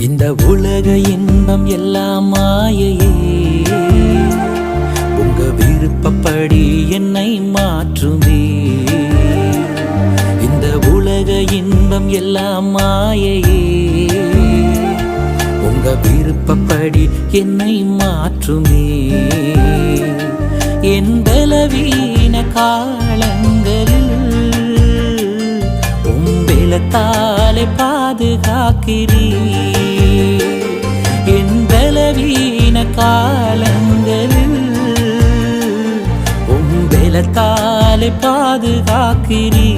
இந்த உலக இன்பம் எல்லாம் மாயையே, உங்க விருப்பப்படி என்னை மாற்றுமே. இந்த உலக இன்பம் எல்லாம் மாயையே, உங்க விருப்பப்படி என்னை மாற்றுமே. என் பலவீன காலங்களில் உம்பெலத்தாலே பாதுகாக்கிறீ. என் பலவீன காலங்களில் உம்பெலத்தாலே பாதுகாக்கிறீ.